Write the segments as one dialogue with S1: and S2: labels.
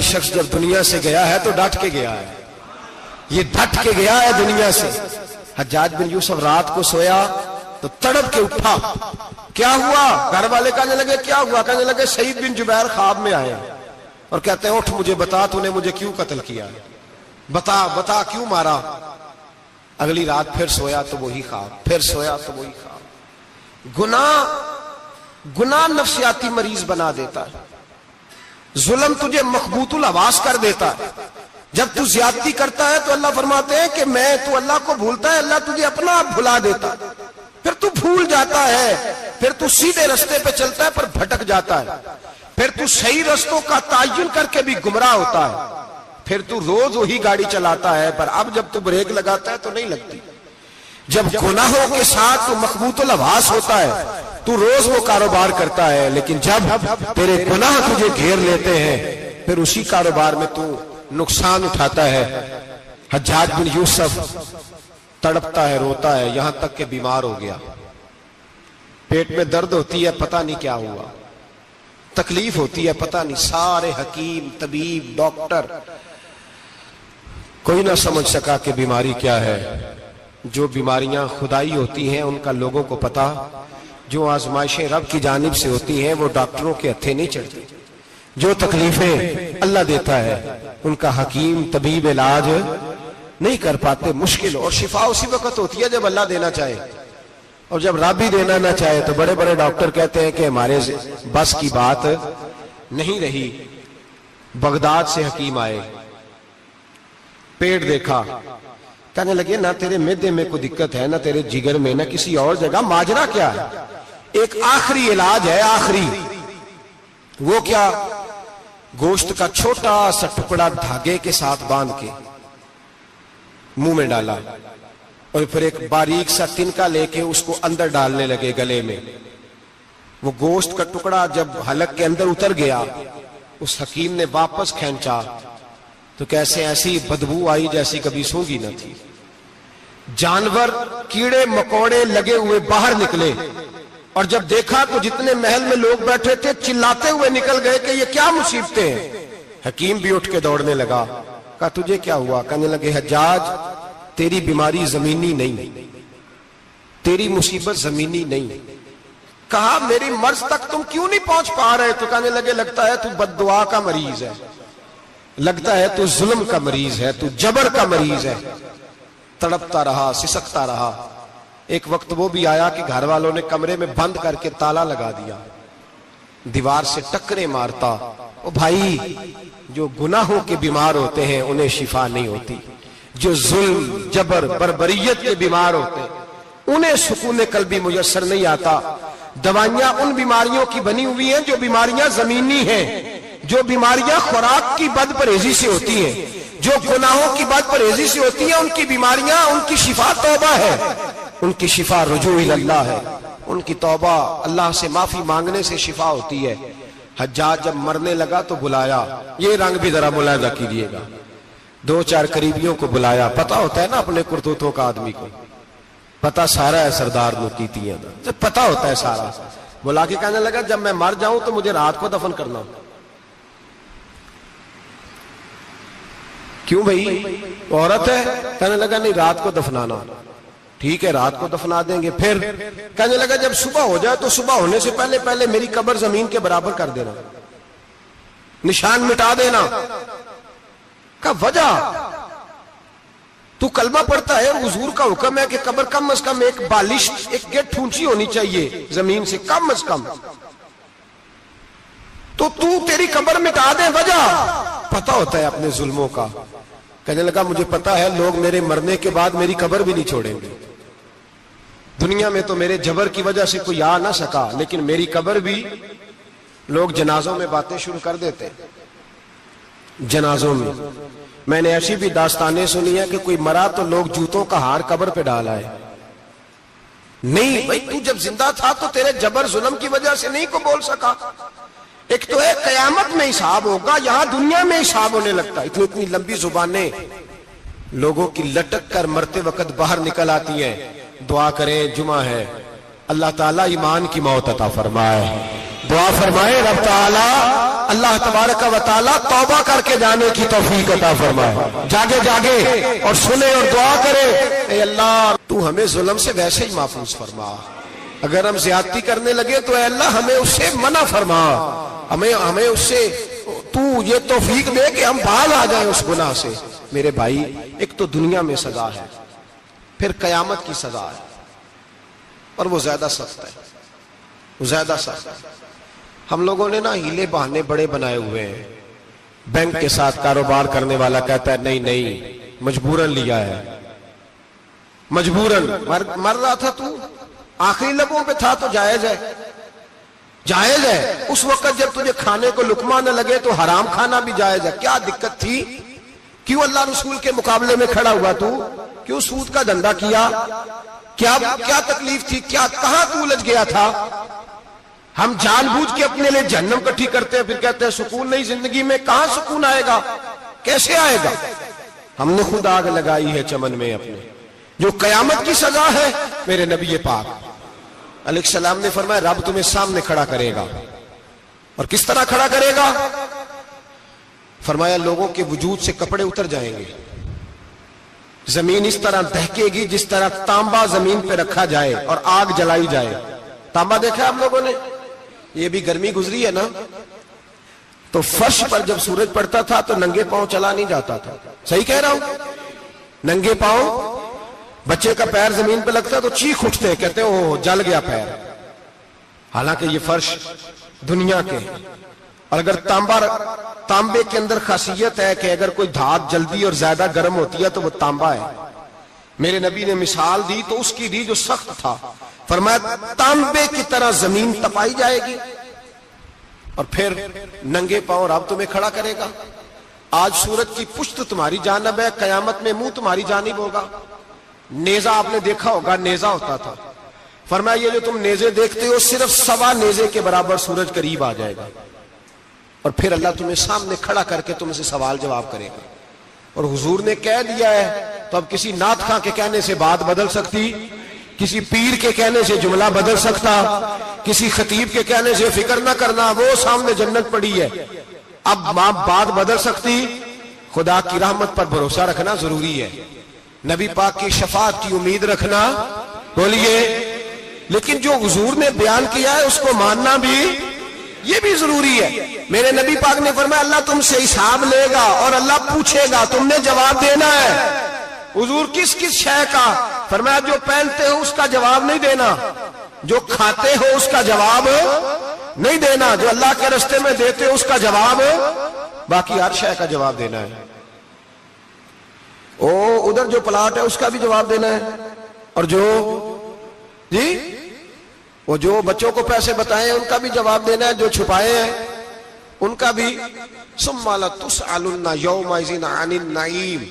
S1: شخص جب دنیا سے گیا ہے تو ڈٹ کے گیا ہے، یہ ڈٹ کے گیا ہے دنیا سے۔ حجاج بن یوسف رات کو سویا تو تڑپ کے اٹھا، کیا ہوا؟ گھر والے کہنے لگے کیا ہوا؟ کہنے لگے سعید بن جبیر خواب میں آئے اور کہتے ہیں اٹھ مجھے بتا تو نے مجھے کیوں قتل کیا، بتا کیوں مارا؟ اگلی رات پھر سویا تو وہی خواب، پھر سویا تو وہی خواب۔ گناہ نفسیاتی مریض بنا دیتا ہے، ظلم تجھے مخبوط الحواس کر دیتا ہے۔ جب تو زیادتی کرتا ہے تو اللہ فرماتے ہیں کہ تو اللہ کو بھولتا ہے، اللہ تجھے اپنا آپ بھلا دیتا ہے، پھر تو بھول جاتا ہے، پھر تو سیدھے رستے پہ چلتا ہے پر بھٹک جاتا ہے، پھر تو صحیح رستوں کا تعین کر کے بھی گمراہ ہوتا ہے، پھر تو روز وہی گاڑی چلاتا ہے پر اب جب تو بریک لگاتا ہے تو نہیں لگتی۔ جب گناہوں کے ساتھ تو مخبوط الحواس ہوتا ہے تو روز وہ کاروبار کرتا ہے، لیکن جب تیرے گناہ تجھے گھیر لیتے ہیں پھر اسی کاروبار میں تو نقصان اٹھاتا ہے۔ حجاج بن یوسف تڑپتا ہے، روتا ہے، یہاں تک کہ بیمار ہو گیا، پیٹ میں درد ہوتی ہے، پتہ نہیں کیا ہوا، تکلیف ہوتی ہے، پتہ نہیں، سارے حکیم طبیب ڈاکٹر کوئی نہ سمجھ سکا کہ بیماری کیا ہے۔ جو بیماریاں خدائی ہوتی ہیں ان کا لوگوں کو پتا، جو آزمائشیں رب کی جانب سے ہوتی ہیں وہ ڈاکٹروں کے ہتھے نہیں چڑھتی، جو تکلیفیں اللہ دیتا ہے ان کا حکیم طبیب علاج نہیں کر پاتے، مشکل، اور شفا اسی وقت ہوتی ہے جب اللہ دینا چاہے، اور جب رب بھی دینا نہ چاہے تو بڑے بڑے ڈاکٹر کہتے ہیں کہ ہمارے بس کی بات نہیں رہی۔ بغداد سے حکیم آئے، پیٹ دیکھا، کہنے لگے نہ تیرے معدے میں کوئی دقت ہے، نہ تیرے جگر میں، نہ کسی اور جگہ، ماجرا کیا ہے؟ ایک آخری علاج ہے، آخری، وہ کیا؟ گوشت کا چھوٹا سا ٹکڑا دھاگے کے ساتھ باندھ کے منہ میں ڈالا اور پھر ایک باریک سا تنکا لے کے اس کو اندر ڈالنے لگے گلے میں۔ وہ گوشت کا ٹکڑا جب حلق کے اندر اتر گیا، اس حکیم نے واپس کھینچا تو کیسے ایسی بدبو آئی جیسی کبھی سونگی نہ تھی۔ جانور کیڑے مکوڑے لگے ہوئے باہر نکلے، اور جب دیکھا تو جتنے محل میں لوگ بیٹھے تھے چلاتے ہوئے نکل گئے کہ یہ کیا مصیبتیں ہیں۔ حکیم بھی اٹھ کے دوڑنے لگا، کہا تجھے کیا ہوا؟ کہنے لگے حجاج تیری بیماری زمینی نہیں، تیری مصیبت زمینی نہیں۔ کہا میری مرض تک تم کیوں نہیں پہنچ پا رہے؟ تو کہنے لگے لگتا ہے تو بد دعا کا مریض ہے، لگتا ہے تو ظلم کا مریض ہے، تو جبر کا مریض ہے۔ تڑپتا رہا، سسکتا رہا۔ ایک وقت وہ بھی آیا کہ گھر والوں نے کمرے میں بند کر کے تالا لگا دیا، دیوار سے ٹکرے مارتا۔ او بھائی، جو گناہوں کے بیمار ہوتے ہیں انہیں شفا نہیں ہوتی، جو ظلم جبر بربریت کے بیمار ہوتے ہیں انہیں سکون قلبی میسر نہیں آتا۔ دوائیاں ان بیماریوں کی بنی ہوئی ہیں جو بیماریاں زمینی ہیں، جو بیماریاں خوراک کی بد پرہیزی سے ہوتی ہیں، جو گناہوں کی بد پرہیزی سے ہوتی ہیں، ان کی بیماریاں، ان کی شفا توبہ ہے، ان کی شفا رجوع اللہ ہے، ان کی توبہ اللہ سے معافی مانگنے سے شفا ہوتی ہے۔ حجاج جب مرنے لگا تو بلایا، یہ رنگ بھی ذرا ملاحظہ کیجیے گا، دو چار قریبیوں کو بلایا، پتہ ہوتا ہے نا اپنے کرتوتوں کا آدمی کو، پتہ سارا ہے سردار نوکیتیاں دا، پتہ ہوتا ہے سارا۔ بلا کے کہنے لگا جب میں مر جاؤں تو مجھے رات کو دفن کرنا۔ کیوں بھائی عورت ہے؟ کہنے لگا نہیں رات کو دفنانا۔ ٹھیک ہے رات کو دفنا دیں گے۔ پھر کہنے لگا جب صبح ہو جائے تو صبح ہونے سے پہلے پہلے میری قبر زمین کے برابر کر دینا، نشان مٹا دینا۔ کہا وجہ؟ تو کلمہ پڑھتا ہے، حضور کا حکم ہے کہ قبر کم از کم ایک بالش، ایک گیٹ اونچی ہونی چاہیے زمین سے کم از کم، تو تیری قبر مٹا دے، وجہ؟ پتہ ہوتا ہے اپنے ظلموں کا۔ کہنے لگا مجھے پتہ ہے لوگ میرے مرنے کے بعد میری قبر بھی نہیں چھوڑیں گے، دنیا میں تو میرے جبر کی وجہ سے کوئی آ نہ سکا، لیکن میری قبر بھی لوگ جنازوں میں باتیں شروع کر دیتے ہیں۔ جنازوں میں نے ایسی بھی داستانیں سنی ہیں کہ کوئی مرا تو لوگ جوتوں کا ہار قبر پہ ڈالا ہے۔ نہیں بھائی، تو جب زندہ تھا تو تیرے جبر ظلم کی وجہ سے نہیں کو بول سکا۔ ایک تو ہے قیامت میں حساب ہوگا، یہاں دنیا میں حساب ہونے لگتا ہے۔ اتنی لمبی زبانیں لوگوں کی لٹک کر مرتے وقت باہر نکل آتی ہیں۔ دعا کریں، جمعہ ہے، اللہ تعالیٰ ایمان کی موت عطا فرمائے۔ دعا فرمائے رب تعالیٰ اللہ تبارک و تعالیٰ توبہ کر کے جانے کی توفیق عطا فرمائے، جاگے جاگے اور سنے اور دعا کرے، اے اللہ تو ہمیں ظلم سے ویسے ہی محفوظ فرما، اگر ہم زیادتی کرنے لگے تو اے اللہ ہمیں اس سے منع فرما، ہمیں اس سے تو یہ توفیق دے کہ ہم باز آ جائیں اس گناہ سے۔ میرے بھائی، ایک تو دنیا میں سزا ہے، پھر قیامت کی سزا ہے، اور وہ زیادہ سخت ہے، وہ زیادہ سخت ہے۔ ہم لوگوں نے نا ہیلے بہانے بڑے بنائے ہوئے ہیں۔ بینک کے ساتھ کاروبار کرنے والا کہتا ہے نہیں نہیں مجبوراً لیا ہے، مجبوراً مر رہا تھا تو، آخری لبوں پہ تھا تو جائز ہے، جائز ہے۔ اس وقت جب تجھے کھانے کو لقمہ نہ لگے تو حرام کھانا بھی جائز ہے، کیا دقت تھی؟ کیوں اللہ رسول کے مقابلے میں کھڑا ہوا تو؟ کیوں سود کا دھندا کیا؟ کیا تکلیف تھی؟ کہاں تو الجھ گیا تھا؟ ہم جان بوجھ کے اپنے لیے جہنم کٹھی کرتے ہیں، پھر کہتے ہیں سکون نہیں زندگی میں۔ کہاں سکون آئے گا؟ کیسے آئے گا؟ ہم نے خود آگ لگائی ہے چمن میں اپنے۔ جو قیامت کی سزا ہے، میرے نبی پاک علیہ السلام نے فرمایا رب تمہیں سامنے کھڑا کرے گا، اور کس طرح کھڑا کرے گا؟ فرمایا لوگوں کے وجود سے کپڑے اتر جائیں گے، زمین اس طرح دہکے گی جس طرح تانبا زمین پہ رکھا جائے اور آگ جلائی جائے۔ تانبا دیکھا آپ لوگوں نے؟ یہ بھی گرمی گزری ہے نا، تو فرش پر جب سورج پڑتا تھا تو ننگے پاؤں چلا نہیں جاتا تھا، صحیح کہہ رہا ہوں؟ ننگے پاؤں، بچے کا پیر زمین پہ لگتا تو چیخ اٹھتے، کہتے اوہ جل گیا پیر، حالانکہ یہ فرش دنیا کے۔ اور اگر تانبے کے اندر خاصیت ہے کہ اگر کوئی دھات جلدی اور زیادہ گرم ہوتی ہے تو وہ تانبا ہے۔ میرے نبی نے مثال دی تو اس کی دی جو سخت تھا، فرمایا تانبے کی طرح زمین تپائی جائے گی، اور پھر ننگے پاؤں رب تمہیں کھڑا کرے گا۔ آج سورج کی پشت تمہاری جانب ہے، قیامت میں منہ تمہاری جانب ہوگا۔ نیزہ آپ نے دیکھا ہوگا، نیزہ ہوتا تھا، فرمایا یہ جو تم نیزے دیکھتے ہو صرف 1.25 نیزے کے برابر سورج قریب آ جائے گا، اور پھر اللہ تمہیں سامنے کھڑا کر کے تم سے سوال جواب کرے گا۔ اور حضور نے کہہ دیا ہے تو اب کسی نعت خواں کے کہنے سے بات بدل سکتی، کسی پیر کے کہنے سے جملہ بدل سکتا، کسی خطیب کے کہنے سے فکر نہ کرنا وہ سامنے جنت پڑی ہے، اب بات بدل سکتی؟ خدا کی رحمت پر بھروسہ رکھنا ضروری ہے، نبی پاک کی شفاعت کی امید رکھنا، بولیے، لیکن جو حضور نے بیان کیا ہے اس کو ماننا بھی یہ بھی ضروری ہے۔ میرے نبی پاک نے فرمایا اللہ تم سے حساب لے گا اور اللہ پوچھے گا، تم نے جواب دینا ہے۔ حضور کس کس شے کا؟ فرمایا جو پہنتے ہو اس کا جواب نہیں دینا، جو کھاتے ہو اس کا جواب نہیں دینا، جو اللہ کے راستے میں دیتے ہو اس کا جواب، باقی ہر شے کا جواب دینا ہے۔ ادھر جو پلاٹ ہے اس کا بھی جواب دینا ہے، اور وہ جو بچوں کو پیسے بتائے ان کا بھی جواب دینا ہے، جو چھپائے ہیں ان کا بھی۔ ثم لتسألن یومئذ عن النعیم،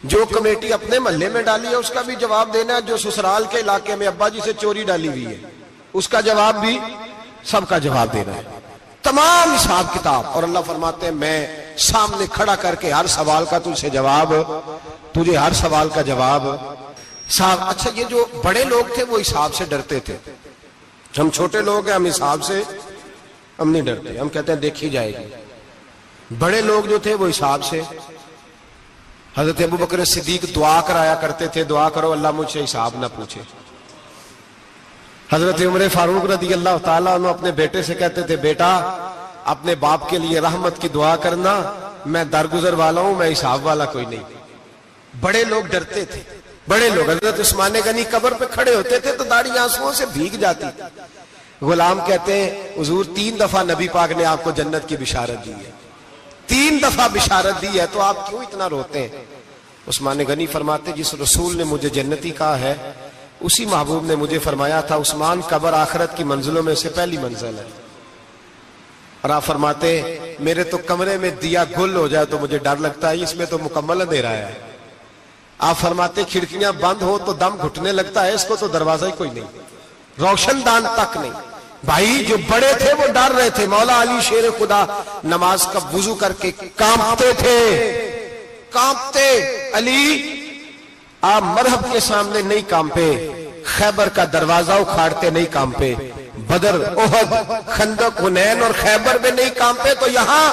S1: جو کمیٹی اپنے محلے میں ڈالی ہے اس کا بھی جواب دینا ہے، جو سسرال کے علاقے میں ابا جی سے چوری ڈالی ہوئی ہے اس کا جواب بھی، سب کا جواب دینا ہے، تمام حساب کتاب۔ اور اللہ فرماتے ہیں میں سامنے کھڑا کر کے ہر سوال کا تجھ سے جواب، تجھے ہر سوال کا جواب صاحب۔ اچھا یہ جو بڑے لوگ تھے وہ حساب سے ڈرتے تھے، ہم چھوٹے لوگ ہیں ہم حساب سے ہم نہیں ڈرتے، ہم کہتے ہیں دیکھی جائے گی۔ بڑے لوگ جو تھے وہ حساب سے، حضرت ابوبکر صدیق دعا کرایا کرتے تھے، دعا کرو اللہ مجھ سے حساب نہ پوچھے۔ حضرت عمر فاروق رضی اللہ تعالیٰ عنہ اپنے بیٹے سے کہتے تھے بیٹا اپنے باپ کے لیے رحمت کی دعا کرنا، میں درگزر والا ہوں، میں حساب والا کوئی نہیں۔ بڑے لوگ ڈرتے تھے، بڑے لوگ۔ حضرت عثمان غنی قبر پہ کھڑے ہوتے تھے تو داڑھی آنسوؤں سے بھیگ جاتی۔ غلام کہتے ہیں حضور 3 دفعہ نبی پاک نے آپ کو جنت کی بشارت دی ہے، 3 دفعہ بشارت دی ہے، تو آپ کیوں اتنا روتے ہیں؟ عثمان غنی فرماتے جس رسول نے مجھے جنتی کہا ہے اسی محبوب نے مجھے فرمایا تھا عثمان قبر آخرت کی منزلوں میں سے پہلی منزل ہے۔ اور آپ فرماتے میرے تو کمرے میں دیا گل ہو جائے تو مجھے ڈر لگتا ہے، اس میں تو مکمل اندھیرا ہے۔ آپ فرماتے کھڑکیاں بند ہو تو دم گھٹنے لگتا ہے، اس کو تو دروازہ ہی کوئی نہیں، روشن دان تک نہیں۔ بھائی جو بڑے تھے وہ ڈر رہے تھے۔ مولا علی شیر خدا نماز کا وضو کر کے کانپتے تھے، کانپتے۔ علی آپ مرحب کے سامنے نہیں کانپے، خیبر کا دروازہ اکھاڑتے نہیں کانپے، بدر، احد، خندق، حنین اور خیبر میں نہیں کانپے تو یہاں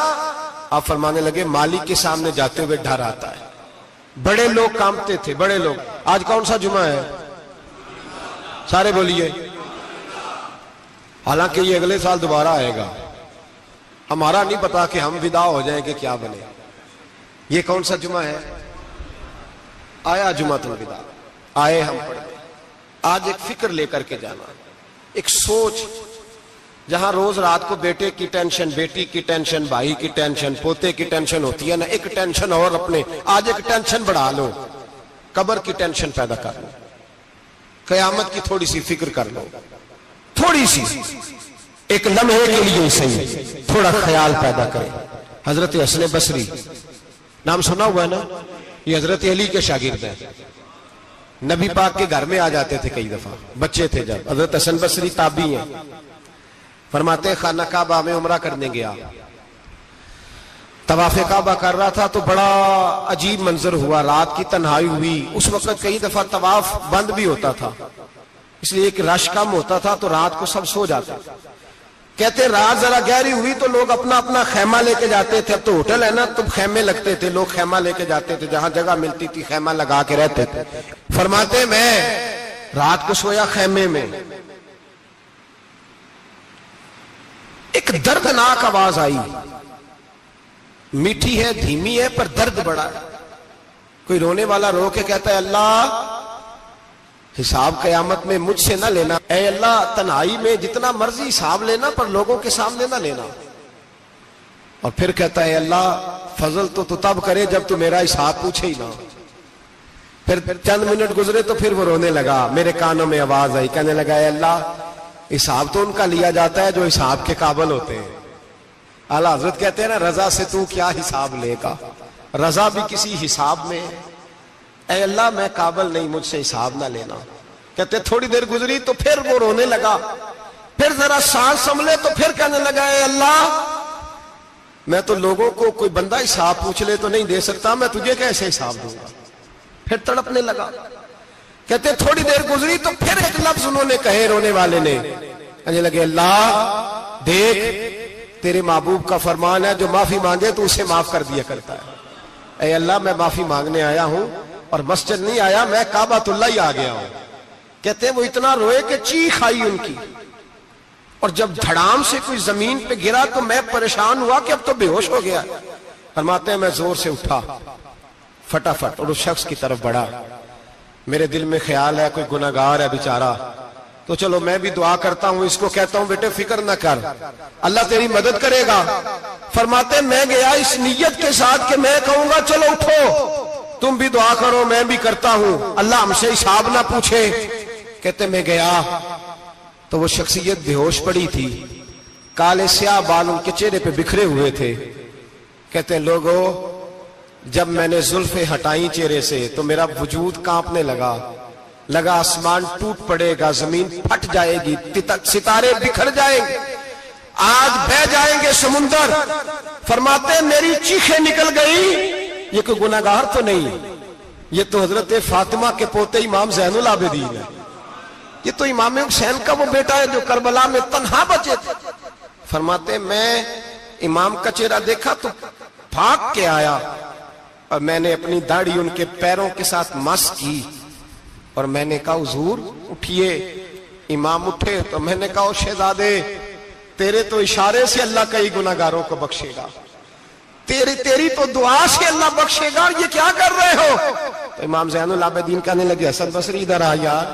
S1: آپ فرمانے لگے مالک کے سامنے جاتے ہوئے ڈر آتا ہے. بڑے لوگ کانپتے تھے، بڑے لوگ. آج کون سا جمعہ ہے؟ سارے بولیے. حالانکہ یہ اگلے سال دوبارہ آئے گا، ہمارا نہیں پتا کہ ہم ودا ہو جائیں کہ کیا بنے. یہ کون سا جمعہ ہے؟ آیا جمعۃ الوداع، آئے ہم پڑھ گئے. آج ایک فکر لے کر کے جانا، ایک سوچ. جہاں روز رات کو بیٹے کی ٹینشن، بیٹی کی ٹینشن، بھائی کی ٹینشن، پوتے کی ٹینشن ہوتی ہے نا، ایک ٹینشن اور اپنے آج ایک ٹینشن بڑھا لو، قبر کی ٹینشن پیدا کر لو، قیامت کی تھوڑی سی فکر کر لو، تھوڑی سی، ایک لمحے کے لیے صحیح تھوڑا خیال پیدا کرے. حضرت حسن بصری نام سنا ہوا ہے نا، یہ حضرت علی کے شاگرد ہیں. نبی پاک کے گھر میں آ جاتے تھے کئی دفعہ، بچے تھے جب. حضرت حسن بصری تابعی ہیں. فرماتے خانہ کعبہ میں عمرہ کرنے گیا، طواف کعبہ کر رہا تھا تو بڑا عجیب منظر ہوا. رات کی تنہائی ہوئی. اس وقت کئی دفعہ طواف بند بھی ہوتا تھا، اس لیے کہ رش کم ہوتا تھا تو رات کو سب سو جاتے. کہتے رات ذرا گہری ہوئی تو لوگ اپنا اپنا خیمہ لے کے جاتے تھے. اب تو ہوٹل ہے نا تو خیمے لگتے تھے، لوگ خیمہ لے کے جاتے تھے، جہاں جگہ ملتی تھی خیمہ لگا کے رہتے تھے. فرماتے میں رات کو سویا خیمے میں، ایک دردناک آواز آئی. میٹھی ہے، دھیمی ہے، پر درد بڑا ہے. کوئی رونے والا رو کے کہتا ہے اللہ حساب قیامت میں مجھ سے نہ لینا، اے اللہ تنہائی میں جتنا مرضی حساب لینا پر لوگوں کے سامنے نہ لینا. اور پھر کہتا ہے اللہ فضل تو تب کرے جب تو میرا حساب پوچھے ہی نہ. پھر چند منٹ گزرے تو پھر وہ رونے لگا. میرے کانوں میں آواز آئی، کہنے لگا اے اللہ حساب تو ان کا لیا جاتا ہے جو حساب کے قابل ہوتے ہیں. اعلیٰ حضرت کہتے ہیں نا رضا سے تو کیا حساب لے گا، رضا بھی کسی حساب میں. اے اللہ میں قابل نہیں، مجھ سے حساب نہ لینا. کہتے تھوڑی دیر گزری تو پھر وہ رونے لگا. پھر ذرا سانس سنبھلے تو پھر کہنے لگا اے اللہ میں تو لوگوں کو کوئی بندہ حساب پوچھ لے تو نہیں دے سکتا، میں تجھے کیسے حساب دوں گا. پھر تڑپنے لگا. کہتے تھوڑی دیر گزری تو پھر ایک لفظ انہوں نے کہے رونے والے نے، کہنے لگے اللہ دیکھ تیرے محبوب کا فرمان ہے جو معافی مانگے تو اسے معاف کر دیا کرتا ہے. اے اللہ میں معافی مانگنے آیا ہوں اور مسجد نہیں آیا، میں کعبۃ اللہ ہی آ گیا ہوں. کہتے ہیں وہ اتنا روئے کہ چیخ آئی ان کی. اور جب دھڑام سے کوئی زمین پہ گرا تو میں پریشان ہوا کہ اب تو بے ہوش ہو گیا. فرماتے ہیں میں زور سے اٹھا فٹافٹ اور اس شخص کی طرف بڑھا. میرے دل میں خیال ہے کوئی گناہگار ہے بیچارہ، تو چلو میں بھی دعا کرتا ہوں. اس کو کہتا ہوں بیٹے فکر نہ کر، اللہ تیری مدد کرے گا. فرماتے میں گیا اس نیت کے ساتھ کہ میں کہوں گا چلو اٹھو تم بھی دعا کرو، میں بھی کرتا ہوں، اللہ ہم سے حساب نہ پوچھے. کہتے میں گیا تو وہ شخصیت بے ہوش پڑی تھی، کالے سیاہ بال ان کے چہرے پہ بکھرے ہوئے تھے. کہتے ہیں لوگوں جب میں نے زلفیں ہٹائیں چہرے سے تو میرا وجود کانپنے لگا آسمان ٹوٹ پڑے گا، زمین پھٹ جائے گی، ستارے بکھر جائیں گے، آج بہہ جائیں گے سمندر. فرماتے ہیں میری چیخیں نکل گئی. یہ کوئی گناہگار تو نہیں، یہ تو حضرت فاطمہ کے پوتے امام زین العابدین ہے. یہ تو امام حسین کا وہ بیٹا ہے جو کربلا میں تنہا بچے تھے. فرماتے میں امام کا چہرہ دیکھا تو بھاگ کے آیا اور میں نے اپنی داڑھی ان کے پیروں کے ساتھ مس کی اور میں نے کہا حضور اٹھئے. امام اٹھے تو میں نے کہا او شہزادے تیرے تو اشارے سے اللہ کئی گناہگاروں کو بخشے گا، تیری تو دعا سے اللہ بخشے گا، یہ کیا کر رہے ہو؟ تو امام زین العابدین کہنے لگے حسن بصری ادھر آ یار،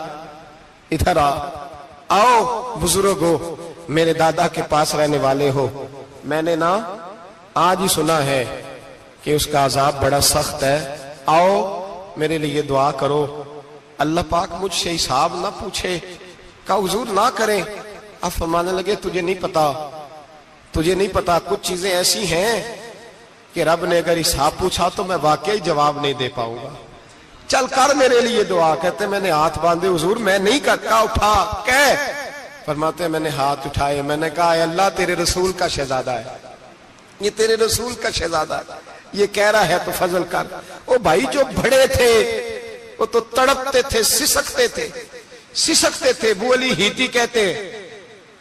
S1: ادھر آؤ بزرگو، میرے دادا کے پاس رہنے والے ہو. میں نے نا آج ہی سنا ہے کہ اس کا عذاب بڑا سخت ہے، آؤ میرے لیے دعا کرو، اللہ پاک مجھ سے حساب نہ پوچھے. کہا حضور نہ کریں. اب فرمانے لگے تجھے نہیں پتا کچھ چیزیں ایسی ہیں کہ رب نے اگر حساب پوچھا تو میں واقعی جواب نہیں دے پاؤں گا، چل کر میرے لیے دعا. کہتے میں نے ہاتھ باندھے حضور میں نہیں کرتا. اٹھا کہہ. فرماتے میں نے ہاتھ اٹھائے، میں نے کہا اے اللہ تیرے رسول کا شہزادہ ہے، یہ تیرے رسول کا شہزادہ ہے، یہ کہہ رہا ہے تو فضل کر. وہ بھائی جو بڑے تھے وہ تو تڑپتے تھے، سسکتے تھے. ابو علی ہیتی کہتے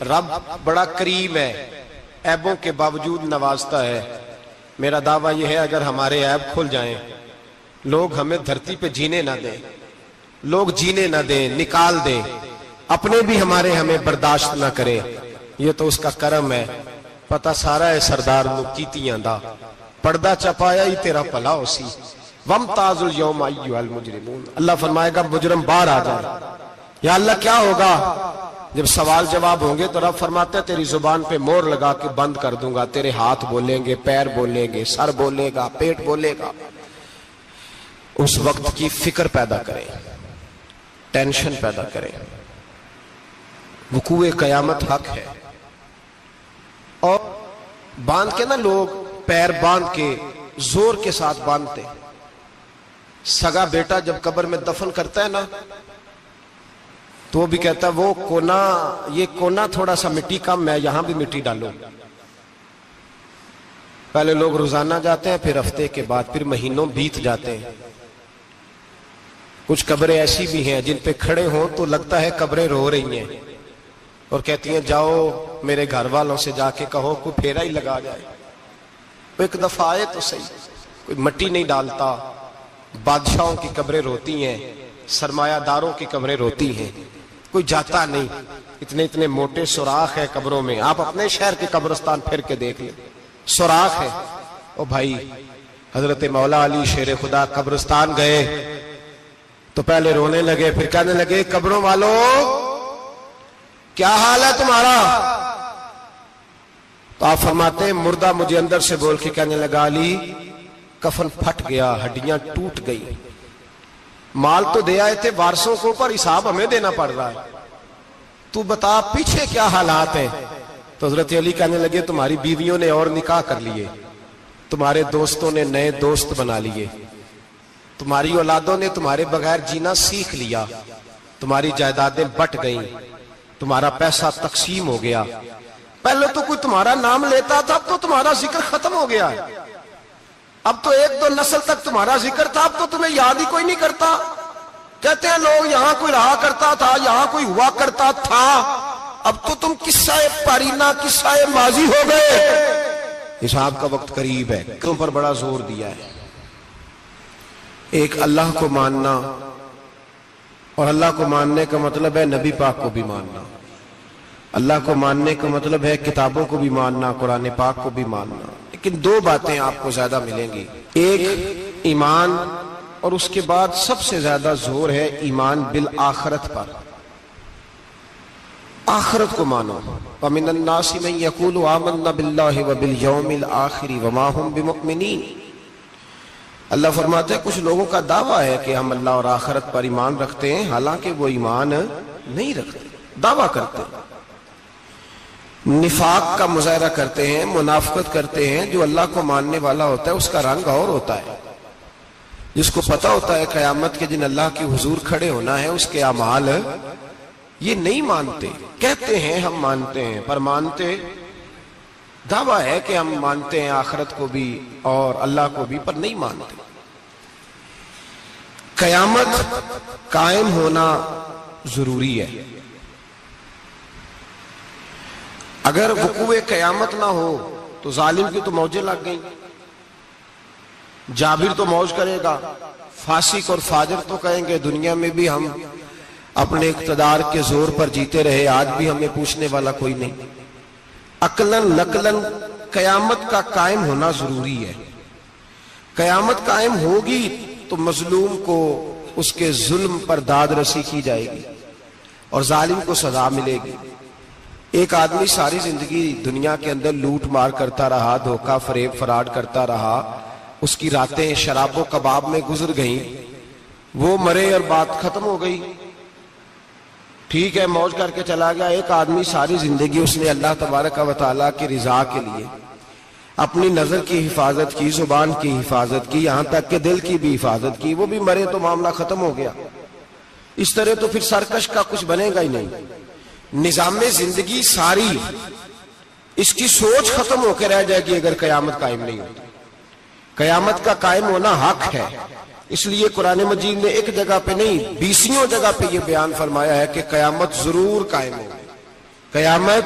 S1: رب بڑا کریم ہے، عیبوں کے باوجود نوازتا ہے۔ میرا دعویٰ یہ ہے اگر ہمارے عیب کھل جائیں، لوگ ہمیں دھرتی پہ جینے نہ دیں، لوگ جینے نہ دیں، نکال دیں، اپنے بھی ہمیں برداشت نہ کریں، یہ تو اس کا کرم ہے۔ پتہ سارا ہے سردار نو کیتیاں دا، پردہ چپایا ہی تیرا پلا ہو سی، وَامْتَازُوا الْيَوْمَ أَيُّهَا الْمُجْرِمُونَ۔ اللہ فرمائے گا مجرم باہر آ جائے۔ یا اللہ کیا ہوگا؟ جب سوال جواب ہوں گے تو رب فرماتا ہے تیری زبان پہ مور لگا کے بند کر دوں گا، تیرے ہاتھ بولیں گے، پیر بولیں گے، سر بولے گا، پیٹ بولے گا۔ اس وقت کی فکر پیدا کریں، ٹینشن پیدا کریں۔ وقوع قیامت حق ہے، اور باندھ کے نا لوگ پیر باندھ کے زور کے ساتھ باندھتے۔ سگا بیٹا جب قبر میں دفن کرتا ہے نا تو وہ بھی کہتا ہے وہ کونا، یہ کونا تھوڑا سا مٹی کم ہے، یہاں بھی مٹی ڈالو۔ پہلے لوگ روزانہ جاتے ہیں، پھر ہفتے کے بعد، پھر مہینوں بیت جاتے ہیں۔ کچھ قبریں ایسی بھی ہیں جن پہ کھڑے ہوں تو لگتا ہے قبریں رو رہی ہیں اور کہتی ہیں جاؤ میرے گھر والوں سے جا کے کہو کوئی پھیرا ہی لگا جائے، ایک دفعہ آئے تو صحیح۔ کوئی مٹی نہیں ڈالتا۔ بادشاہوں کی قبریں روتی ہیں، سرمایہ داروں کی قبریں روتی ہیں، کوئی جاتا نہیں۔ اتنے اتنے موٹے سوراخ ہے قبروں میں، آپ اپنے شہر کے قبرستان پھر کے دیکھ لیں، سوراخ ہے۔ او بھائی، حضرت مولا علی شیر خدا قبرستان گئے تو پہلے رونے لگے، پھر کہنے لگے قبروں والوں کیا حال ہے تمہارا؟ تو آپ فرماتے ہیں مردہ مجھے اندر سے بول کے کہنے لگا علی کفن پھٹ گیا، ہڈیاں ٹوٹ گئی، مال تو دے آئے تھے وارثوں کو، پر حساب ہمیں دینا پڑ رہا ہے، تو بتا پیچھے کیا حالات ہیں؟ تو حضرت علی کہنے لگے تمہاری بیویوں نے اور نکاح کر لیے، تمہارے دوستوں نے نئے دوست بنا لیے، تمہاری اولادوں نے تمہارے بغیر جینا سیکھ لیا، تمہاری جائیدادیں بٹ گئیں، تمہارا پیسہ تقسیم ہو گیا۔ پہلے تو کوئی تمہارا نام لیتا تھا، اب تو تمہارا ذکر ختم ہو گیا ہے، اب تو ایک دو نسل تک تمہارا ذکر تھا، اب تو تمہیں یاد ہی کوئی نہیں کرتا۔ کہتے ہیں لوگ یہاں کوئی رہا کرتا تھا، یہاں کوئی ہوا کرتا تھا، اب تو تم قصہ پارینہ، قصہ ماضی ہو گئے۔ حساب کا وقت قریب ہے، تم پر بڑا زور دیا ہے۔ ایک اللہ کو ماننا، اور اللہ کو ماننے کا مطلب ہے نبی پاک کو بھی ماننا، اللہ کو ماننے کا مطلب ہے کتابوں کو بھی ماننا، قرآن پاک کو بھی ماننا۔ لیکن دو باتیں آپ کو زیادہ ملیں گی، ایک ایمان، اور اس کے بعد سب سے زیادہ زور ہے ایمان بالآخرت پر۔ آخرت کو مانو۔ وَمِنَ النَّاسِ مَن يَقُولُ آمَنَّا بِاللَّهِ وَبِالْيَوْمِ الْآخِرِ وَمَا هُمْ بِمُؤْمِنِينَ۔ اللہ فرماتے ہیں کچھ لوگوں کا دعویٰ ہے کہ ہم اللہ اور آخرت پر ایمان رکھتے ہیں، حالانکہ وہ ایمان نہیں رکھتے، دعویٰ کرتے ہیں، نفاق کا مظاہرہ کرتے ہیں، منافقت کرتے ہیں۔ جو اللہ کو ماننے والا ہوتا ہے اس کا رنگ اور ہوتا ہے، جس کو پتہ ہوتا ہے قیامت کے دن اللہ کے حضور کھڑے ہونا ہے، اس کے اعمال یہ نہیں مانتے، کہتے ہیں ہم مانتے ہیں، پر مانتے، دعویٰ ہے کہ ہم مانتے ہیں آخرت کو بھی اور اللہ کو بھی، پر نہیں مانتے۔ قیامت قائم ہونا ضروری ہے۔ اگر وقوع قیامت نہ ہو تو ظالم کی تو موجیں لگ گئیں، جابر تو موج کرے گا، فاسق اور فاجر تو کہیں گے دنیا میں بھی ہم اپنے اقتدار کے زور پر جیتے رہے، آج بھی ہمیں پوچھنے والا کوئی نہیں۔ عقلاً نقلاً قیامت کا قائم ہونا ضروری ہے۔ قیامت قائم ہوگی تو مظلوم کو اس کے ظلم پر داد رسی کی جائے گی اور ظالم کو سزا ملے گی۔ ایک آدمی ساری زندگی دنیا کے اندر لوٹ مار کرتا رہا، دھوکہ فریب فراڈ کرتا رہا، اس کی راتیں شراب و کباب میں گزر گئیں، وہ مرے اور بات ختم ہو گئی، ٹھیک ہے موج کر کے چلا گیا۔ ایک آدمی ساری زندگی اس نے اللہ تبارک و تعالیٰ کی رضا کے لیے اپنی نظر کی حفاظت کی، زبان کی حفاظت کی، یہاں تک کہ دل کی بھی حفاظت کی، وہ بھی مرے تو معاملہ ختم ہو گیا۔ اس طرح تو پھر سرکش کا کچھ بنے گا ہی نہیں۔ نظام زندگی ساری اس کی سوچ ختم ہو کے رہ جائے گی اگر قیامت قائم نہیں ہوتی۔ قیامت کا قائم ہونا حق ہے، اس لیے قرآن مجید نے ایک جگہ پہ نہیں 20 جگہ پہ یہ بیان فرمایا ہے کہ قیامت ضرور قائم ہوگی۔ قیامت،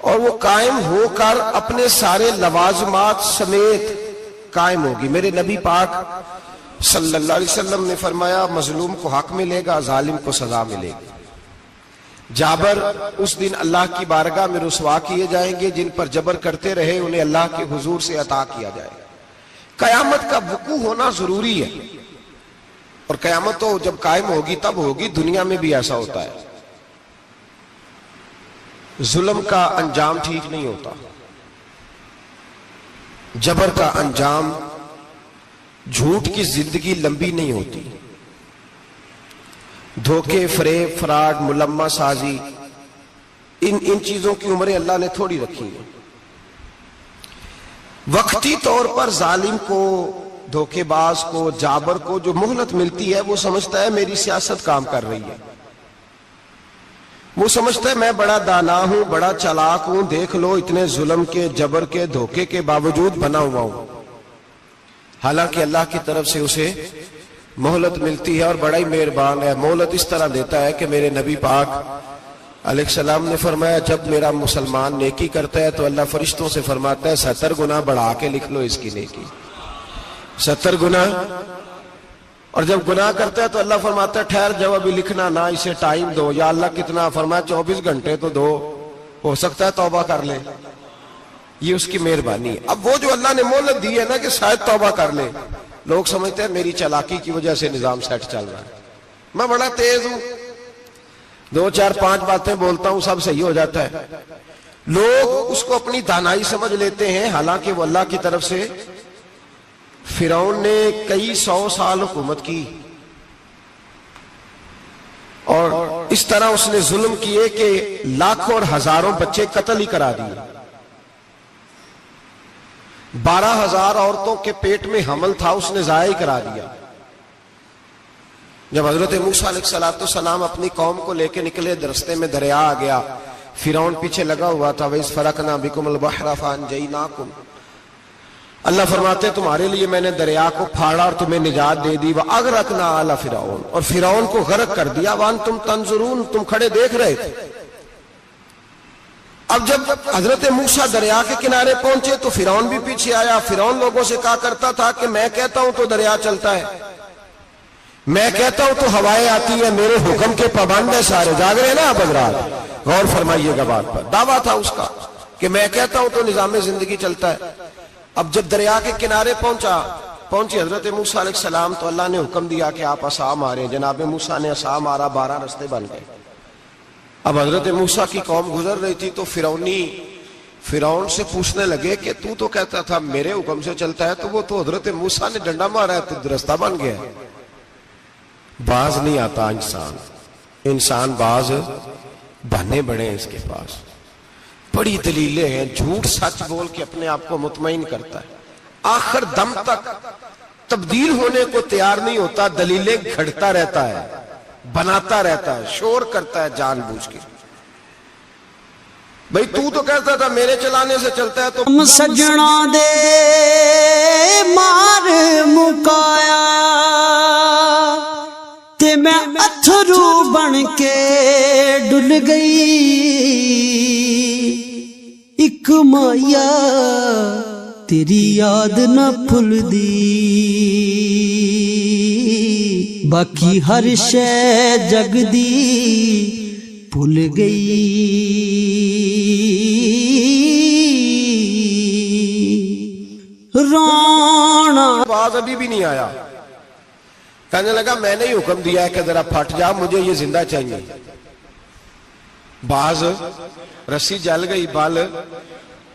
S1: اور وہ قائم ہو کر اپنے سارے لوازمات سمیت قائم ہوگی۔ میرے نبی پاک صلی اللہ علیہ وسلم نے فرمایا مظلوم کو حق ملے گا، ظالم کو سزا ملے گی۔ جابر اس دن اللہ کی بارگاہ میں رسوا کیے جائیں گے، جن پر جبر کرتے رہے انہیں اللہ کے حضور سے عطا کیا جائے گا۔ قیامت کا وقوع ہونا ضروری ہے، اور قیامت تو جب قائم ہوگی تب ہوگی۔ دنیا میں بھی ایسا ہوتا ہے، ظلم کا انجام ٹھیک نہیں ہوتا، جبر کا انجام، جھوٹ کی زندگی لمبی نہیں ہوتی، دھوکے، فریب، فراڈ، ملمہ سازی، ان چیزوں کی عمریں اللہ نے تھوڑی رکھی ہیں۔ وقتی طور پر ظالم کو، دھوکے باز کو، جابر کو جو مہلت ملتی ہے وہ سمجھتا ہے میری سیاست کام کر رہی ہے، وہ سمجھتا ہے میں بڑا دانا ہوں، بڑا چالاک ہوں، دیکھ لو اتنے ظلم کے، جبر کے، دھوکے کے باوجود بنا ہوا ہوں۔ حالانکہ اللہ کی طرف سے اسے مہلت ملتی ہے، اور بڑا ہی مہربان ہے۔ مہلت اس طرح دیتا ہے کہ میرے نبی پاک علیہ السلام نے فرمایا جب میرا مسلمان نیکی کرتا ہے تو اللہ فرشتوں سے فرماتا ہے 70 گنا بڑھا کے لکھ لو اس کی نیکی، 70 گنا۔ اور جب گناہ کرتا ہے تو اللہ فرماتا ہے ٹھہر جاؤ ابھی لکھنا نہ، اسے ٹائم دو۔ یا اللہ کتنا؟ فرمایا 24 گھنٹے تو دو، ہو سکتا ہے توبہ کر لے۔ یہ اس کی مہربانی ہے۔ اب وہ جو اللہ نے مہلت دی ہے نا کہ شاید توبہ کر لے، لوگ سمجھتے ہیں میری چالاکی کی وجہ سے نظام سیٹ چل رہا ہے، میں بڑا تیز ہوں، 2 4 5 باتیں بولتا ہوں سب صحیح ہو جاتا ہے۔ لوگ اس کو اپنی دانائی سمجھ لیتے ہیں، حالانکہ وہ اللہ کی طرف سے۔ فرعون نے کئی 100 سال حکومت کی، اور اس طرح اس نے ظلم کیے کہ لاکھوں اور ہزاروں بچے قتل ہی کرا دیے۔ 12,000 عورتوں کے پیٹ میں حمل تھا اس نے ضائع کرا دیا۔ جب حضرت موسیٰ علیہ السلام اپنی قوم کو لے کے نکلے، رستے میں دریا آ گیا، فرعون پیچھے لگا ہوا تھا۔ وَإِذْ فَرَقْنَا بِكُمُ الْبَحْرَ فَأَنْجَيْنَاكُمْ، اللہ فرماتے تمہارے لیے میں نے دریا کو پھاڑا اور تمہیں نجات دے دی۔ وَأَغْرَقْنَا آلَ فِرْعَوْنَ، اور فرعون کو غرق کر دیا۔ وَأَنْتُمْ تَنْظُرُونَ، تم کھڑے دیکھ رہے تھے۔ اب جب حضرت موسیٰ دریا کے کنارے پہنچے تو فرعون بھی پیچھے آیا۔ فرعون لوگوں سے کہا کرتا تھا کہ میں کہتا ہوں تو دریا چلتا ہے، میں کہتا ہوں تو ہوائیں آتی ہیں، میرے حکم کے پابند ہیں سارے۔ جاگ رہے ہیں نا آپ حضرات، غور فرمائیے گا بات پر۔ دعویٰ تھا اس کا کہ میں کہتا ہوں تو نظام زندگی چلتا ہے۔ اب جب دریا کے کنارے پہنچی حضرت موسیٰ علیہ السلام تو اللہ نے حکم دیا کہ آپ عصا ماریں۔ جناب موسیٰ نے عصا مارا، 12 رستے بن گئے۔ اب حضرت موسیٰ کی قوم گزر رہی تھی تو فرعون سے پوچھنے لگے کہ تو کہتا تھا میرے حکم سے چلتا ہے، تو وہ تو حضرت موسیٰ نے ڈنڈا مارا ہے تو رستہ بن گیا ہے۔ باز نہیں آتا انسان باز بہانے بڑے ہیں اس کے پاس، بڑی دلیلیں ہیں، جھوٹ سچ بول کے اپنے آپ کو مطمئن کرتا ہے، آخر دم تک تبدیل ہونے کو تیار نہیں ہوتا، دلیلیں گھڑتا رہتا ہے، بناتا رہتا ہے، شور کرتا ہے جان بوجھ کے۔ بھئی تو کہتا تھا میرے چلانے سے چلتا ہے تو
S2: سجنا دے مار مکایا تے میں اتھرو بن کے ڈل گئی، ایک مایا تیری یاد نہ بھل دی، باقی ہر شے جگ دی بھل گئی۔ رانا
S1: باز ابھی بھی نہیں آیا، کہنے لگا میں نے ہی حکم دیا ہے کہ ذرا پھٹ جا، مجھے یہ زندہ چاہیے۔ باز رسی جل گئی، بال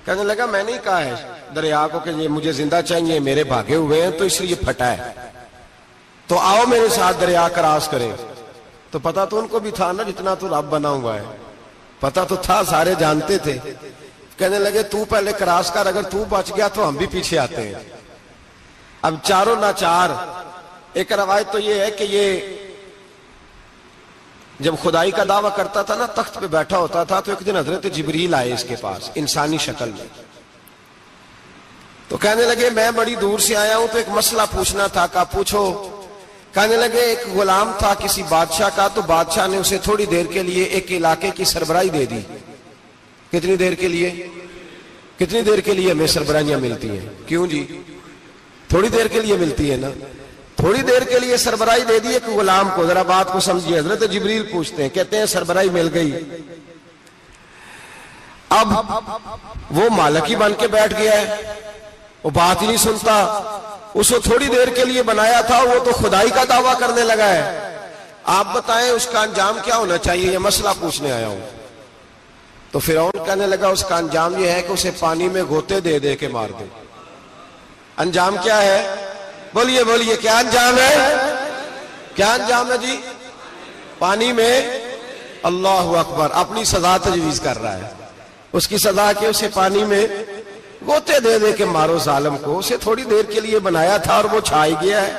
S1: کہنے لگا میں نے ہی کہا ہے دریا کو کہ یہ مجھے زندہ چاہیے، میرے بھاگے ہوئے ہیں تو اس لیے پھٹا ہے، تو آؤ میرے ساتھ دریا کراس کریں۔ تو پتا تو ان کو بھی تھا نا جتنا تو رب بنا ہوا ہے، پتا تو تھا، سارے جانتے تھے۔ کہنے لگے تو پہلے کراس کر، اگر تو بچ گیا تو ہم بھی پیچھے آتے ہیں۔ اب چاروں ناچار، ایک روایت تو یہ ہے کہ یہ جب خدائی کا دعویٰ کرتا تھا نا، تخت پہ بیٹھا ہوتا تھا، تو ایک دن حضرت جبریل آئے اس کے پاس انسانی شکل میں، تو کہنے لگے میں بڑی دور سے آیا ہوں تو ایک مسئلہ پوچھنا تھا۔ کہا پوچھو۔ کہنے لگے ایک غلام تھا کسی بادشاہ کا، تو بادشاہ نے اسے تھوڑی دیر کے لیے ایک علاقے کی سربراہی دے دی۔ کتنی دیر کے لیے؟ کتنی دیر کے لیے ہمیں سربراہیاں ملتی ہیں؟ کیوں جی؟ تھوڑی دیر کے لیے ملتی ہے نا۔ تھوڑی دیر کے لیے سربراہی دے دی ایک غلام کو۔ ذرا بات کو سمجھیے، حضرت جبریل پوچھتے ہیں، کہتے ہیں سربراہی مل گئی، اب وہ مالک ہی بن کے بیٹھ گیا ہے، وہ بات ہی نہیں سنتا، اس کو تھوڑی دیر کے لیے بنایا تھا، وہ تو خدائی کا دعویٰ کرنے لگا ہے، آپ بتائیں اس کا انجام کیا ہونا چاہیے؟ یہ مسئلہ پوچھنے آیا ہوں۔ تو فرعون کہنے لگا اس کا انجام یہ ہے کہ اسے پانی میں گوتے دے دے کے مار دے۔ انجام کیا ہے؟ بولیے بولیے، کیا انجام ہے؟ کیا انجام ہے جی؟ پانی میں، اللہ اکبر، اپنی سزا تجویز کر رہا ہے۔ اس کی سزا کہ اسے پانی میں گوتے دے دے کے مارو ظالم کو، اسے تھوڑی دیر کے لیے بنایا تھا اور وہ چھائی گیا ہے،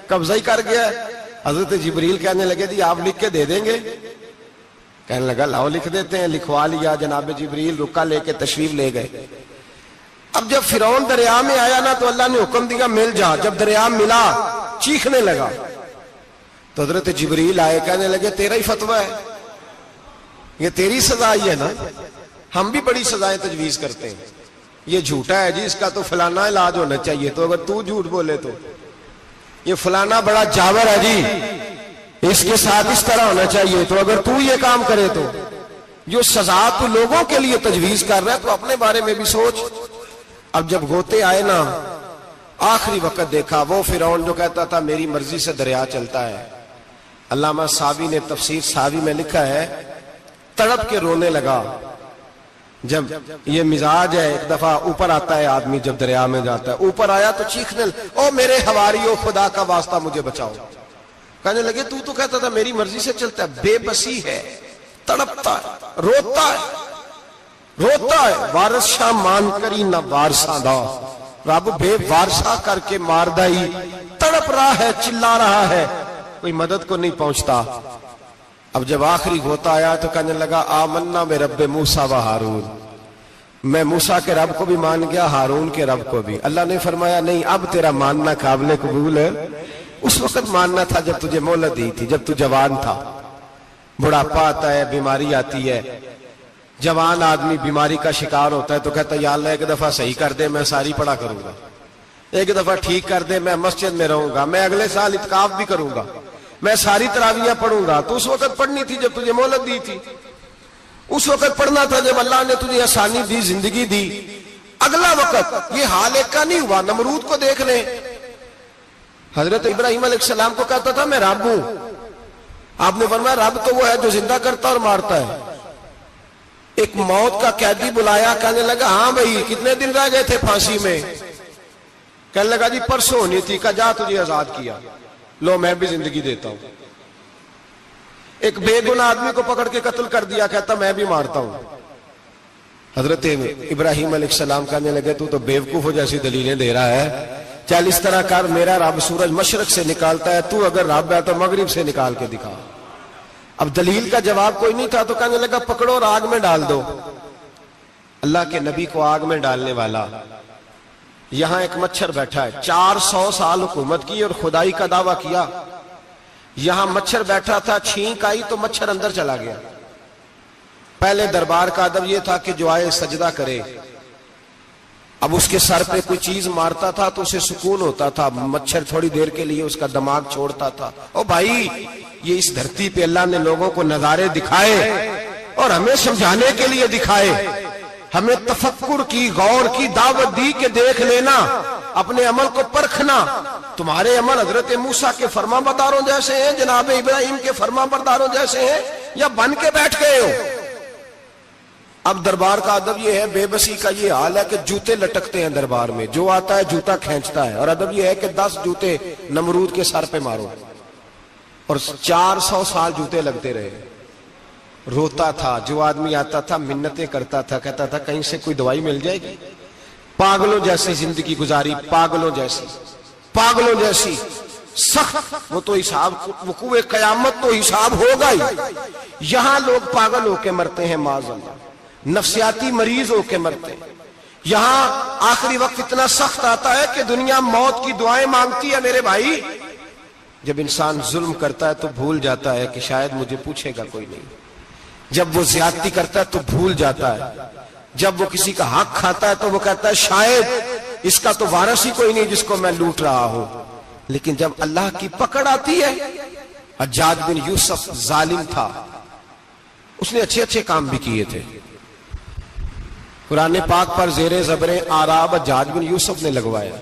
S1: قبضہ ہی کر گیا ہے۔ حضرت جبریل کہنے لگے جی آپ لکھ کے دے دیں گے؟ کہنے لگا لاؤ لکھ دیتے ہیں۔ لکھوا لیا، جناب جبریل رکا لے کے تشریف لے گئے۔ اب جب فرعون دریا میں آیا نا تو اللہ نے حکم دیا مل جا۔ جب دریا ملا چیخنے لگا تو حضرت جبریل آئے، کہنے لگے تیرا ہی فتویٰ ہے، یہ تیری سزا ہی ہے نا، ہم بھی بڑی سزائیں تجویز کرتے ہیں، یہ جھوٹا ہے جی، اس کا تو فلانا علاج ہونا چاہیے، تو اگر تو جھوٹ بولے تو یہ فلانا بڑا جاور ہے جی، اس کے ساتھ اس طرح ہونا چاہیے، تو اگر تو یہ کام کرے تو جو سزا تو لوگوں کے لیے تجویز کر رہا ہے تو اپنے بارے میں بھی سوچ۔ اب جب گوتے آئے نا، آخری وقت دیکھا وہ فرعون جو کہتا تھا میری مرضی سے دریا چلتا ہے، علامہ ساوی نے تفسیر ساوی میں لکھا ہے تڑپ کے رونے لگا۔ جب یہ مزاج ہے، ایک دفعہ اوپر آتا ہے آدمی جب دریا میں جاتا ہے، اوپر آیا تو چیخنے او میرے حواریو خدا کا واسطہ مجھے بچاؤ۔ کہنے لگے تو کہتا تھا میری مرضی سے چلتا ہے، بے بسی ہے، تڑپتا ہے، روتا ہے، وارث شاہ مان کری نہ وارثاں دا، رب بے وارثہ کر کے مار دائی، تڑپ رہا ہے، چلا رہا ہے، کوئی مدد کو نہیں پہنچتا۔ اب جب آخری ہوتا آیا تو کہنے لگا آمنا میں رب موسیٰ و ہارون، میں موسیٰ کے رب کو بھی مان گیا، ہارون کے رب کو بھی۔ اللہ نے فرمایا نہیں، اب تیرا ماننا قابل قبول ہے، اس وقت ماننا تھا جب تجھے مہلت دی تھی، جب تو جوان تھا۔ بڑھاپا آتا ہے، بیماری آتی ہے، جوان آدمی بیماری کا شکار ہوتا ہے تو کہتا ہے یا اللہ ایک دفعہ صحیح کر دے میں ساری پڑھا کروں گا، ایک دفعہ ٹھیک کر دے میں مسجد میں رہوں گا، میں اگلے سال اعتکاف بھی کروں گا، میں ساری تراویحیں پڑھوں گا۔ تو اس وقت پڑھنی تھی جب تجھے مہلت دی تھی، اس وقت پڑھنا تھا جب اللہ نے تجھے آسانی دی، زندگی دی۔ اگلا وقت یہ حال ایک کا نہیں ہوا، نمرود کو دیکھ لیں، حضرت ابراہیم علیہ السلام کو کہتا تھا میں رب ہوں، آپ نے فرمایا رب تو وہ ہے جو زندہ کرتا اور مارتا ہے۔ ایک موت کا قیدی بلایا، کہنے لگا ہاں بھائی کتنے دن رہ گئے تھے پھانسی میں؟ کہنے لگا جی پرسوں ہونی تھی، کہا جا تجھے آزاد کیا، لو میں بھی زندگی دیتا ہوں۔ ایک بے گناہ آدمی کو پکڑ کے قتل کر دیا، کہتا میں بھی مارتا ہوں۔ حضرت ابراہیم علیہ السلام کہنے لگے تو بیوقوفوں جیسی دلیلیں دے رہا ہے، چل اس طرح کر، میرا رب سورج مشرق سے نکالتا ہے، تو اگر رب ہے تو مغرب سے نکال کے دکھا۔ اب دلیل کا جواب کوئی نہیں تھا تو کہنے لگا پکڑو اور آگ میں ڈال دو۔ اللہ کے نبی کو آگ میں ڈالنے والا، یہاں ایک مچھر بیٹھا ہے، 400 سال حکومت کی اور خدائی کا دعویٰ کیا، یہاں مچھر بیٹھا تھا، چھینک آئی تو مچھر اندر چلا گیا۔ پہلے دربار کا ادب یہ تھا کہ جو آئے سجدہ کرے، اب اس کے سر پہ کوئی چیز مارتا تھا تو اسے سکون ہوتا تھا، مچھر تھوڑی دیر کے لیے اس کا دماغ چھوڑتا تھا۔ او بھائی یہ اس دھرتی پہ اللہ نے لوگوں کو نظارے دکھائے اور ہمیں سمجھانے کے لیے دکھائے، ہمیں تفکر کی، غور کی دعوت دی کہ دیکھ لینا، اپنے عمل کو پرکھنا۔ تمہارے عمل حضرت موسیٰ کے فرما برداروں جیسے ہیں، جناب ابراہیم کے فرما برداروں جیسے ہیں، یا بن کے بیٹھ گئے ہو؟ اب دربار کا ادب یہ ہے، بے بسی کا یہ حال ہے کہ جوتے لٹکتے ہیں دربار میں، جو آتا ہے جوتا کھینچتا ہے، اور ادب یہ ہے کہ 10 جوتے نمرود کے سر پہ مارو، اور 400 سال جوتے لگتے رہے۔ روتا تھا، جو آدمی آتا تھا منتیں کرتا تھا، کہتا تھا کہیں سے کوئی دوائی مل جائے گی۔ پاگلوں جیسی زندگی گزاری، پاگلوں جیسی سخت، وہ تو حساب وقوع قیامت تو حساب ہوگا ہی۔ یہاں لوگ پاگل ہو کے مرتے ہیں، معاذ اللہ، نفسیاتی مریض ہو کے مرتے ہیں۔ یہاں آخری وقت اتنا سخت آتا ہے کہ دنیا موت کی دعائیں مانگتی ہے، میرے بھائی جب انسان ظلم کرتا ہے تو بھول جاتا ہے کہ شاید مجھے پوچھے گا کوئی نہیں. جب وہ زیادتی کرتا ہے تو بھول جاتا ہے. جب وہ کسی کا حق کھاتا ہے تو وہ کہتا ہے شاید اس کا تو وارث ہی کوئی نہیں جس کو میں لوٹ رہا ہوں. لیکن جب اللہ کی پکڑ آتی ہے، حجاج بن یوسف ظالم تھا، اس نے اچھے اچھے کام بھی کیے تھے. قرآن پاک پر زیر زبر آراب حجاج بن یوسف نے لگوایا.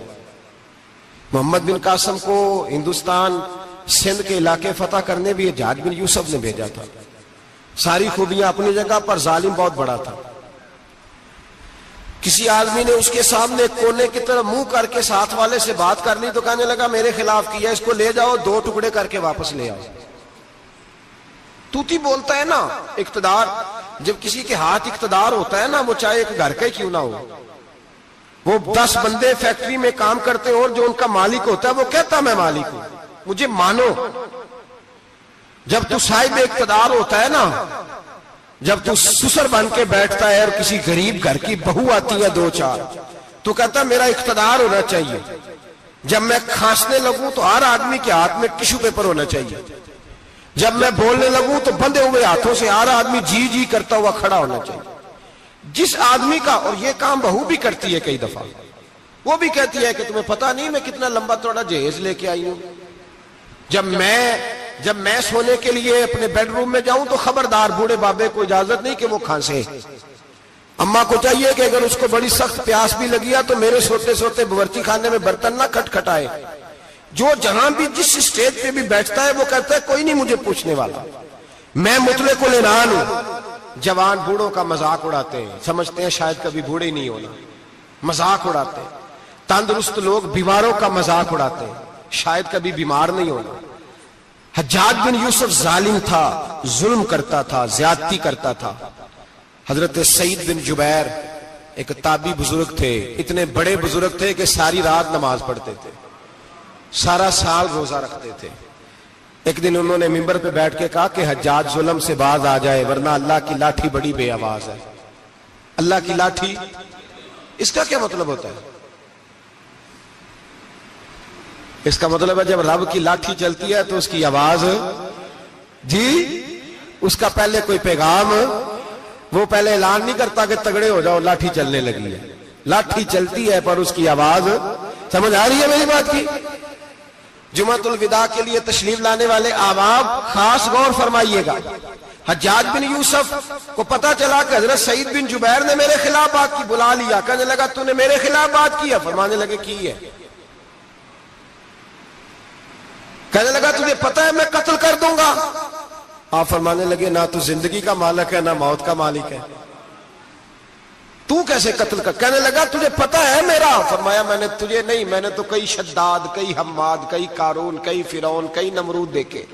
S1: محمد بن قاسم کو ہندوستان سندھ کے علاقے فتح کرنے بھی حجاج بن یوسف نے بھیجا تھا. ساری خوبیاں اپنی جگہ پر، ظالم بہت بڑا تھا. کسی آدمی نے اس کے سامنے کونے کی طرف منہ کر کے ساتھ والے سے بات کر لی تو کہنے لگا میرے خلاف کیا، اس کو لے جاؤ 2 ٹکڑے کر کے واپس لے آؤ. توتی بولتا ہے نا اقتدار. جب کسی کے ہاتھ اقتدار ہوتا ہے نا، وہ چاہے ایک گھر کا ہی کیوں نہ ہو، وہ 10 بندے فیکٹری میں کام کرتے ہیں اور جو ان کا مالک ہوتا ہے وہ کہتا میں مالک ہوں، مجھے مانو. جب تو صاحب اقتدار ہوتا ہے نا، جب تو سسر بن کے بیٹھتا ہے اور کسی غریب گھر کی بہو آتی ہے 2-4 تو کہتا میرا اقتدار ہونا چاہیے. جب میں کھانسنے لگوں تو ہر آدمی کے ہاتھ میں ٹشو پیپر ہونا چاہیے. جب میں بولنے لگوں تو بندھے ہوئے ہاتھوں سے ہر آدمی جی جی کرتا ہوا کھڑا ہونا چاہیے. جس آدمی کا، اور یہ کام بہو بھی کرتی ہے کئی دفعہ، وہ بھی کہتی ہے کہ تمہیں پتا نہیں میں کتنا لمبا چوڑا جہیز لے کے آئی ہوں. جب میں سونے کے لیے اپنے بیڈ روم میں جاؤں تو خبردار بوڑھے بابے کو اجازت نہیں کہ وہ کھانسے. اماں کو چاہیے کہ اگر اس کو بڑی سخت پیاس بھی لگی ہے تو میرے سوتے سوتے باورچی خانے میں برتن نہ کھٹکھٹائے. جو جہاں بھی جس اسٹیج پہ بھی بیٹھتا ہے وہ کہتا ہے کوئی نہیں مجھے پوچھنے والا، میں مطلق العنان ہوں. جوان بوڑھوں کا مذاق اڑاتے ہیں، سمجھتے ہیں شاید کبھی بوڑھے نہیں ہونا، مذاق اڑاتے ہیں. تندرست لوگ بیماروں کا مذاق اڑاتے ہیں، شاید کبھی بیمار نہیں ہونا. حجاج بن یوسف ظالم تھا، ظلم کرتا تھا، زیادتی کرتا تھا. حضرت سعید بن جبیر ایک تابعی بزرگ تھے، اتنے بڑے بزرگ تھے کہ ساری رات نماز پڑھتے تھے، سارا سال روزہ رکھتے تھے. ایک دن انہوں نے منبر پہ بیٹھ کے کہا کہ حجاج ظلم سے باز آ جائے ورنہ اللہ کی لاٹھی بڑی بے آواز ہے. اللہ کی لاٹھی، اس کا کیا مطلب ہوتا ہے؟ اس کا مطلب ہے جب رب کی لاٹھی چلتی ہے تو اس کی آواز، جی اس کا پہلے کوئی پیغام، وہ پہلے اعلان نہیں کرتا کہ تگڑے ہو جاؤ لاٹھی چلنے لگی ہے. لاٹھی چلتی ہے پر اس کی آواز، سمجھ آ رہی ہے میری بات کی؟ جمعۃ الوداع کے لیے تشریف لانے والے احباب خاص غور فرمائیے گا. حجاج بن یوسف کو پتا چلا کہ حضرت سعید بن جبیر نے میرے خلاف بات کی، بلا لیا. کہنے لگا تو نے میرے خلاف بات کی ہے؟ فرمانے لگے کی ہے. کہنے لگا تجھے پتا ہے میں قتل کر دوں گا؟ آپ فرمانے لگے نہ تو زندگی کا مالک ہے نہ موت کا مالک ہے، تو کیسے قتل کر؟ کہنے لگا تجھے پتا ہے میرا؟ فرمایا میں نے تجھے نہیں، میں نے تو کئی شداد، کئی حماد، کئی قارون، کئی فرعون، کئی نمرود دیکھے،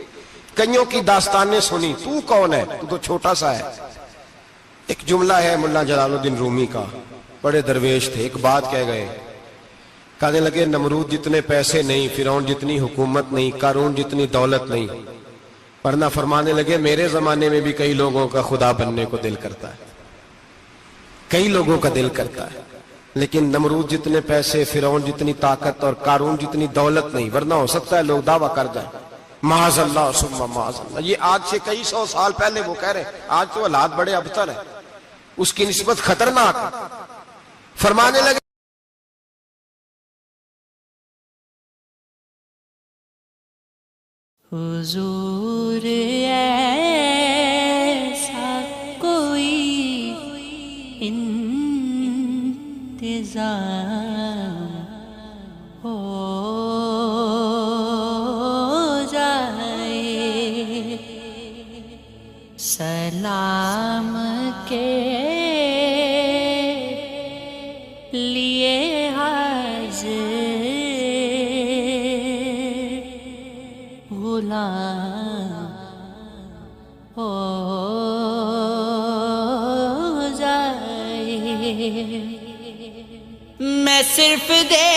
S1: کئیوں کی داستانیں سنی، تو کون ہے؟ تو چھوٹا سا ہے. ایک جملہ ہے ملا جلال الدین رومی کا، بڑے درویش تھے، ایک بات کہہ گئے. کہنے لگے نمرود جتنے پیسے نہیں، فرعون جتنی حکومت نہیں، قارون جتنی دولت نہیں، ورنہ فرمانے لگے میرے زمانے میں بھی کئی لوگوں کا خدا بننے کو دل کرتا ہے، کئی لوگوں کا دل کرتا ہے، لیکن نمرود جتنے پیسے، فرعون جتنی طاقت اور قارون جتنی دولت نہیں، ورنہ ہو سکتا ہے لوگ دعویٰ کر جائیں معاذ اللہ ثم معاذ اللہ. یہ آج سے کئی 100 سال پہلے وہ کہہ رہے ہیں، آج تو حالات بڑے ابتر ہیں، اس کی نسبت خطرناک. فرمانے لگے
S3: حضور ایسا کوئی انتظام ہو جائے، سلام کے لیے حاضر غلام ہو جائے. میں صرف دیکھ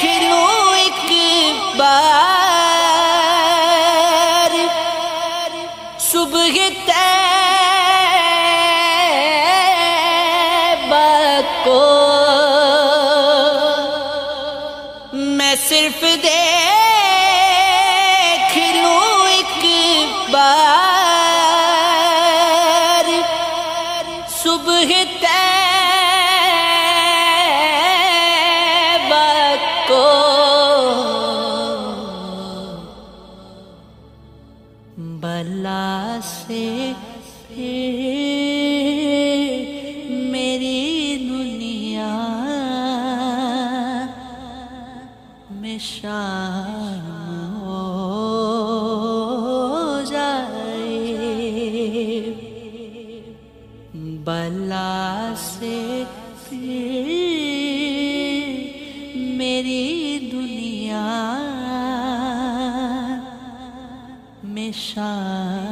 S3: لوں ایک بار صبح طیبہ کو، میں صرف دیکھ بلا سے پھر میری دنیا میں شان